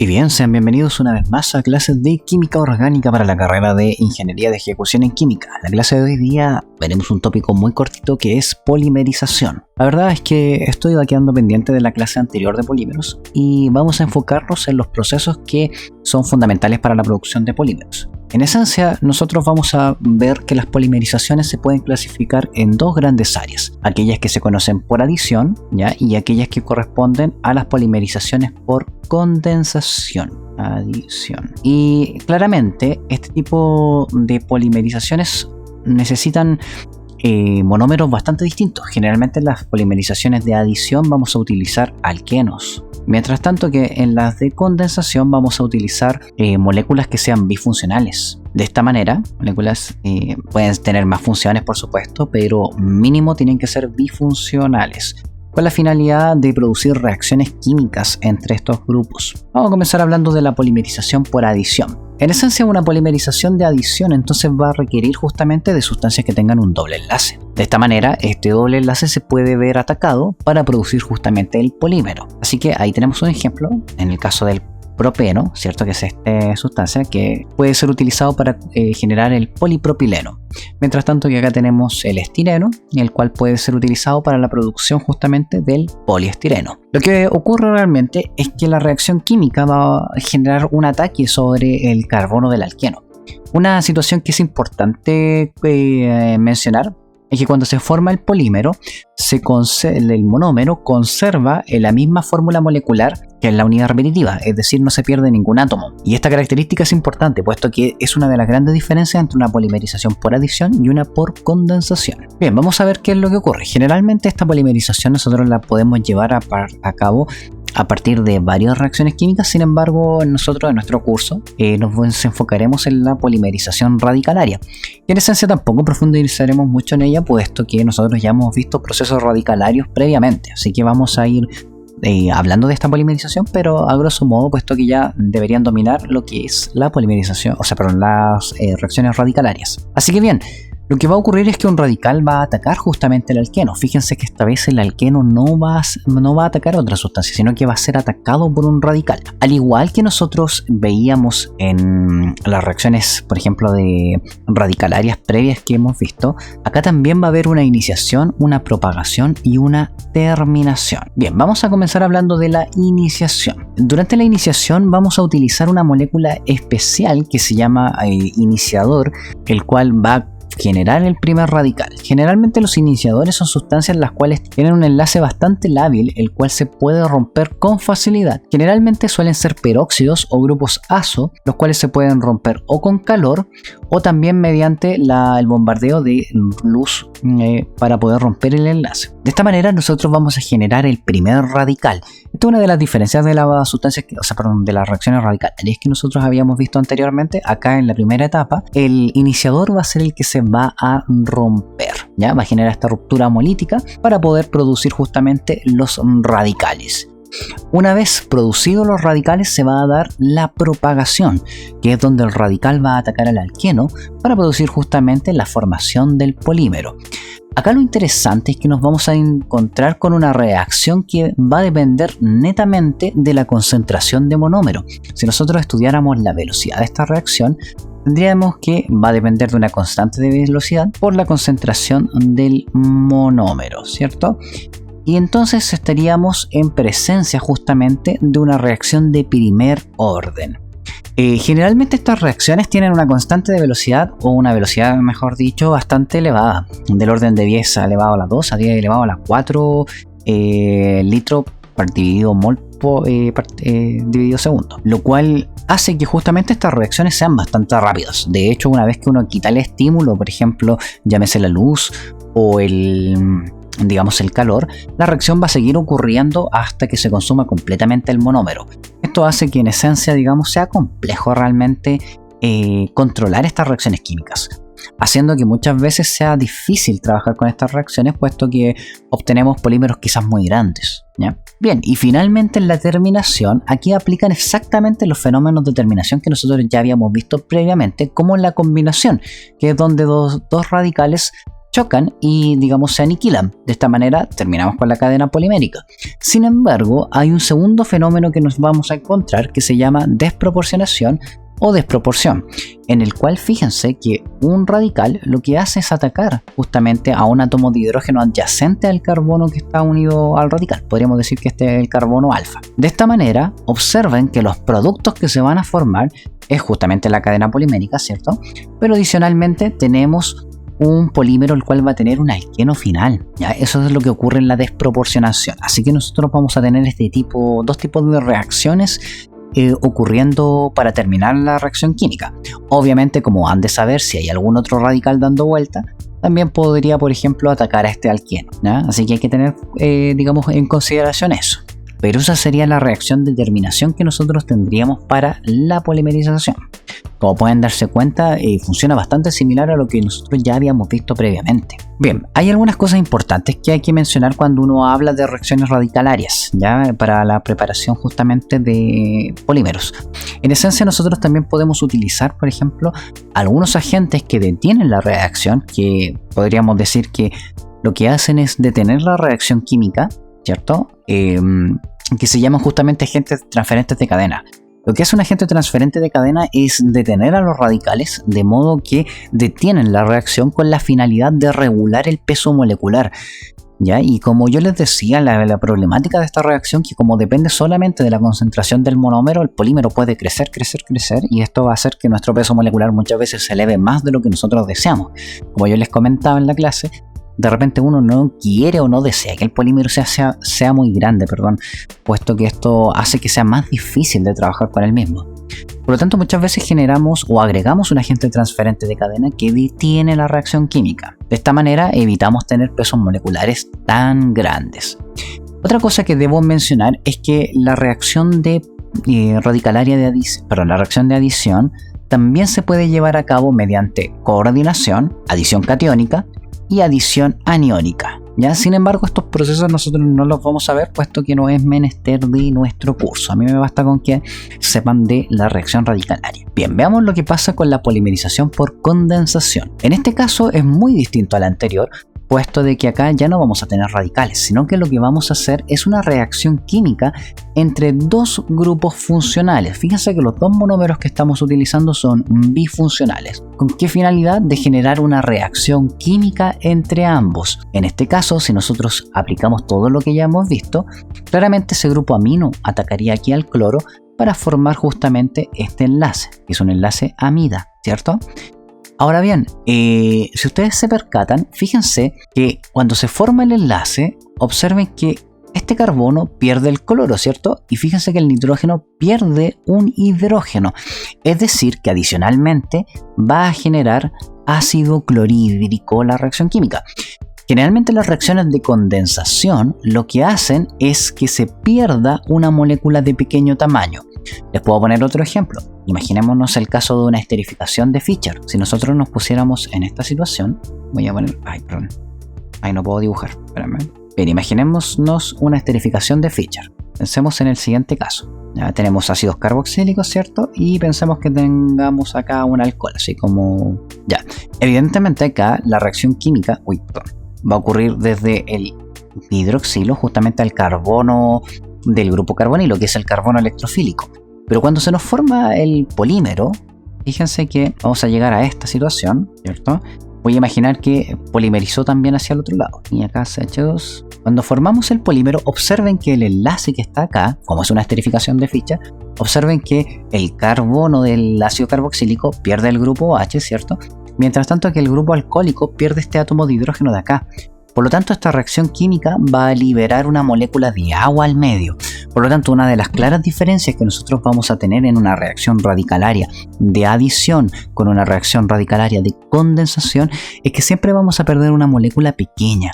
Y bien, sean bienvenidos una vez más a clases de Química Orgánica para la carrera de Ingeniería de Ejecución en Química. En la clase de hoy día veremos un tópico muy cortito que es polimerización. La verdad es que esto iba quedando pendiente de la clase anterior de polímeros y vamos a enfocarnos en los procesos que son fundamentales para la producción de polímeros. En esencia, nosotros vamos a ver que las polimerizaciones se pueden clasificar en dos grandes áreas, aquellas que se conocen por adición, ¿ya? Y aquellas que corresponden a las polimerizaciones por condensación. Adición. Y claramente, este tipo de polimerizaciones necesitan monómeros bastante distintos. Generalmente en las polimerizaciones de adición vamos a utilizar alquenos. Mientras tanto que en las de condensación vamos a utilizar moléculas que sean bifuncionales. De esta manera, moléculas pueden tener más funciones por supuesto, pero mínimo tienen que ser bifuncionales, con la finalidad de producir reacciones químicas entre estos grupos. Vamos a comenzar hablando de la polimerización por adición. En esencia, una polimerización de adición entonces va a requerir justamente de sustancias que tengan un doble enlace. De esta manera, este doble enlace se puede ver atacado para producir justamente el polímero. Así que ahí tenemos un ejemplo, en el caso del propeno, ¿cierto? Que es esta sustancia que puede ser utilizado para generar el polipropileno. Mientras tanto que acá tenemos el estireno, el cual puede ser utilizado para la producción justamente del poliestireno. Lo que ocurre realmente es que la reacción química va a generar un ataque sobre el carbono del alqueno. Una situación que es importante mencionar es que cuando se forma el polímero, el monómero conserva la misma fórmula molecular que en la unidad repetitiva, es decir, no se pierde ningún átomo. Y esta característica es importante, puesto que es una de las grandes diferencias entre una polimerización por adición y una por condensación. Bien, vamos a ver qué es lo que ocurre. Generalmente esta polimerización nosotros la podemos llevar a cabo a partir de varias reacciones químicas. Sin embargo, nosotros en nuestro curso nos enfocaremos en la polimerización radicalaria. Y en esencia tampoco profundizaremos mucho en ella, puesto que nosotros ya hemos visto procesos radicalarios previamente. Así que vamos a ir hablando de esta polimerización, pero a grosso modo, puesto que ya deberían dominar lo que es la polimerización, las reacciones radicalarias. Así que bien, lo que va a ocurrir es que un radical va a atacar justamente el alqueno. Fíjense que esta vez el alqueno no va a atacar otra sustancia, sino que va a ser atacado por un radical. Al igual que nosotros veíamos en las reacciones, por ejemplo, de radicalarias previas que hemos visto, acá también va a haber una iniciación, una propagación y una terminación. Bien, vamos a comenzar hablando de la iniciación. Durante la iniciación vamos a utilizar una molécula especial que se llama iniciador, el cual va a generar el primer radical. Generalmente los iniciadores son sustancias las cuales tienen un enlace bastante lábil, el cual se puede romper con facilidad. Generalmente suelen ser peróxidos o grupos azo, los cuales se pueden romper o con calor o también mediante el bombardeo de luz para poder romper el enlace. De esta manera nosotros vamos a generar el primer radical. Esta es una de las diferencias de las sustancias, de las reacciones radicalarias que nosotros habíamos visto anteriormente. Acá en la primera etapa, el iniciador va a ser el que se va a romper, ¿ya? Va a generar esta ruptura homolítica para poder producir justamente los radicales. Una vez producidos los radicales se va a dar la propagación, que es donde el radical va a atacar al alqueno para producir justamente la formación del polímero. Acá lo interesante es que nos vamos a encontrar con una reacción que va a depender netamente de la concentración de monómero. Si nosotros estudiáramos la velocidad de esta reacción, tendríamos que va a depender de una constante de velocidad por la concentración del monómero, ¿cierto? Y entonces estaríamos en presencia justamente de una reacción de primer orden. Generalmente estas reacciones tienen una constante de velocidad, o una velocidad mejor dicho bastante elevada, del orden de 10 elevado a la 2 a 10 elevado a la 4 litro por dividido mol dividido segundo, lo cual hace que justamente estas reacciones sean bastante rápidas. De hecho, una vez que uno quita el estímulo, por ejemplo, llámese la luz o el calor, la reacción va a seguir ocurriendo hasta que se consuma completamente el monómero. Esto hace que en esencia, sea complejo realmente controlar estas reacciones químicas, haciendo que muchas veces sea difícil trabajar con estas reacciones, puesto que obtenemos polímeros quizás muy grandes, ¿ya? Bien, y finalmente en la terminación, aquí aplican exactamente los fenómenos de terminación que nosotros ya habíamos visto previamente, como en la combinación, que es donde dos radicales chocan y, digamos, se aniquilan. De esta manera terminamos con la cadena polimérica. Sin embargo, hay un segundo fenómeno que nos vamos a encontrar que se llama desproporcionación o desproporción, en el cual fíjense que un radical lo que hace es atacar justamente a un átomo de hidrógeno adyacente al carbono que está unido al radical. Podríamos decir que este es el carbono alfa. De esta manera, observen que los productos que se van a formar es justamente la cadena polimérica, ¿cierto? Pero adicionalmente tenemos un polímero el cual va a tener un alqueno final, ¿ya? Eso es lo que ocurre en la desproporcionación. Así que nosotros vamos a tener dos tipos de reacciones ocurriendo para terminar la reacción química. Obviamente, como han de saber, si hay algún otro radical dando vuelta, también podría, por ejemplo, atacar a este alqueno, ¿ya? Así que hay que tener, digamos, en consideración eso. Pero esa sería la reacción de terminación que nosotros tendríamos para la polimerización. Como pueden darse cuenta, funciona bastante similar a lo que nosotros ya habíamos visto previamente. Bien, hay algunas cosas importantes que hay que mencionar cuando uno habla de reacciones radicalarias, ya para la preparación justamente de polímeros. En esencia, nosotros también podemos utilizar, por ejemplo, algunos agentes que detienen la reacción, que podríamos decir que lo que hacen es detener la reacción química, ¿cierto? Que se llaman justamente agentes transferentes de cadena. Lo que hace un agente transferente de cadena es detener a los radicales de modo que detienen la reacción con la finalidad de regular el peso molecular, ¿ya? Y como yo les decía, la problemática de esta reacción, que como depende solamente de la concentración del monómero, el polímero puede crecer, y esto va a hacer que nuestro peso molecular muchas veces se eleve más de lo que nosotros deseamos. Como yo les comentaba en la clase, de repente uno no quiere o no desea que el polímero sea muy grande, puesto que esto hace que sea más difícil de trabajar con el mismo. Por lo tanto, muchas veces generamos o agregamos un agente transferente de cadena que detiene la reacción química. De esta manera evitamos tener pesos moleculares tan grandes. Otra cosa que debo mencionar es que la reacción de la reacción de adición también se puede llevar a cabo mediante coordinación, adición catiónica y adición aniónica, ¿ya? Sin embargo, estos procesos nosotros no los vamos a ver, puesto que no es menester de nuestro curso. A mí me basta con que sepan de la reacción radicalaria. Bien, veamos lo que pasa con la polimerización por condensación. En este caso es muy distinto al anterior, puesto de que acá ya no vamos a tener radicales, sino que lo que vamos a hacer es una reacción química entre dos grupos funcionales. Fíjense que los dos monómeros que estamos utilizando son bifuncionales. ¿Con qué finalidad? De generar una reacción química entre ambos. En este caso, si nosotros aplicamos todo lo que ya hemos visto, claramente ese grupo amino atacaría aquí al cloro para formar justamente este enlace, que es un enlace amida, ¿cierto? Ahora bien, si ustedes se percatan, fíjense que cuando se forma el enlace, observen que este carbono pierde el cloro, ¿cierto? Y fíjense que el nitrógeno pierde un hidrógeno. Es decir, que adicionalmente va a generar ácido clorhídrico la reacción química. Generalmente las reacciones de condensación lo que hacen es que se pierda una molécula de pequeño tamaño. Les puedo poner otro ejemplo. Imaginémonos el caso de una esterificación de Fischer. Si nosotros nos pusiéramos en esta situación, voy a poner... no puedo dibujar. Espérame. Bien, imaginémonos una esterificación de Fischer. Pensemos en el siguiente caso. Ya tenemos ácidos carboxílicos, ¿cierto? Y pensemos que tengamos acá un alcohol, así como... Ya. Evidentemente acá la reacción química... va a ocurrir desde el hidroxilo justamente al carbono del grupo carbonilo, que es el carbono electrofílico. Pero cuando se nos forma el polímero, fíjense que vamos a llegar a esta situación, ¿cierto? Voy a imaginar que polimerizó también hacia el otro lado. Y acá CH2. Cuando formamos el polímero, observen que el enlace que está acá, como es una esterificación de Fischer, observen que el carbono del ácido carboxílico pierde el grupo H, ¿cierto? Mientras tanto que el grupo alcohólico pierde este átomo de hidrógeno de acá. Por lo tanto, esta reacción química va a liberar una molécula de agua al medio. Por lo tanto, una de las claras diferencias que nosotros vamos a tener en una reacción radicalaria de adición con una reacción radicalaria de condensación es que siempre vamos a perder una molécula pequeña.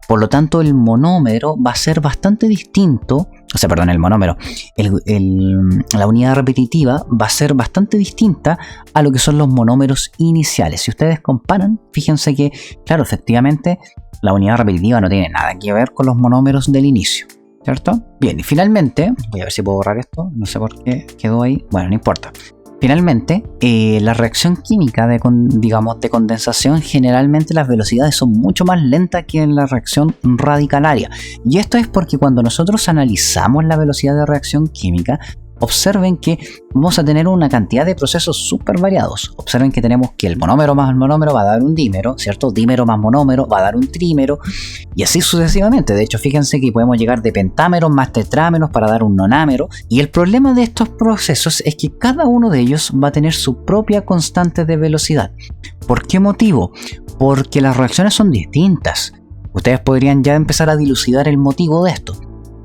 Por lo tanto, el monómero va a ser bastante distinto, el monómero, la unidad repetitiva va a ser bastante distinta a lo que son los monómeros iniciales. Si ustedes comparan, fíjense que, claro, efectivamente, la unidad repetitiva no tiene nada que ver con los monómeros del inicio, ¿cierto? Bien, y finalmente, voy a ver si puedo borrar esto, no sé por qué quedó ahí, bueno, no importa. Finalmente, la reacción química de condensación, generalmente las velocidades son mucho más lentas que en la reacción radicalaria. Y esto es porque cuando nosotros analizamos la velocidad de reacción química, observen que vamos a tener una cantidad de procesos súper variados. Observen que tenemos que el monómero más el monómero va a dar un dímero, ¿cierto? Dímero más monómero va a dar un trímero, y así sucesivamente. De hecho, fíjense que podemos llegar de pentámeros más tetrámeros para dar un nonámero. Y el problema de estos procesos es que cada uno de ellos va a tener su propia constante de velocidad. ¿Por qué motivo? Porque las reacciones son distintas. Ustedes podrían ya empezar a dilucidar el motivo de esto.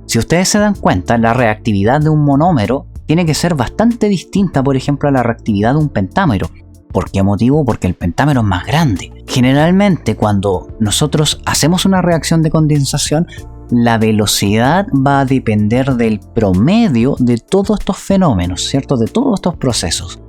Si ustedes se dan cuenta, la reactividad de un monómero tiene que ser bastante distinta, por ejemplo, a la reactividad de un pentámero. ¿Por qué motivo? Porque el pentámero es más grande. Generalmente, cuando nosotros hacemos una reacción de condensación, la velocidad va a depender del promedio de todos estos fenómenos, ¿cierto? De todos estos procesos.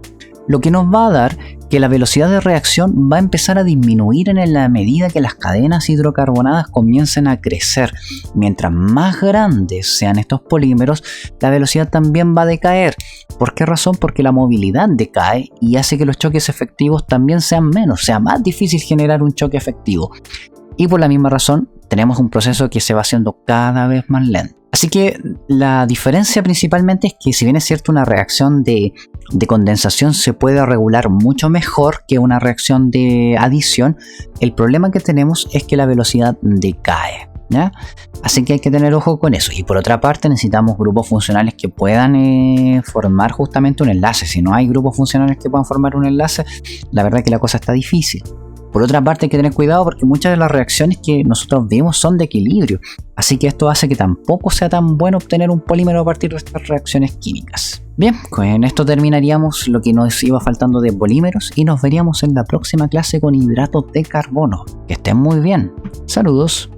Lo que nos va a dar que la velocidad de reacción va a empezar a disminuir en la medida que las cadenas hidrocarbonadas comiencen a crecer. Mientras más grandes sean estos polímeros, la velocidad también va a decaer. ¿Por qué razón? Porque la movilidad decae y hace que los choques efectivos también sean menos, sea más difícil generar un choque efectivo. Y por la misma razón, tenemos un proceso que se va haciendo cada vez más lento. Así que la diferencia principalmente es que, si bien es cierto, una reacción de condensación se puede regular mucho mejor que una reacción de adición, el problema que tenemos es que la velocidad decae, ¿ya? Así que hay que tener ojo con eso. Y por otra parte, necesitamos grupos funcionales que puedan formar justamente un enlace. Si no hay grupos funcionales que puedan formar un enlace, la verdad es que la cosa está difícil. Por otra parte, hay que tener cuidado porque muchas de las reacciones que nosotros vemos son de equilibrio, así que esto hace que tampoco sea tan bueno obtener un polímero a partir de estas reacciones químicas. Bien, con esto terminaríamos lo que nos iba faltando de polímeros y nos veríamos en la próxima clase con hidratos de carbono. Que estén muy bien. Saludos.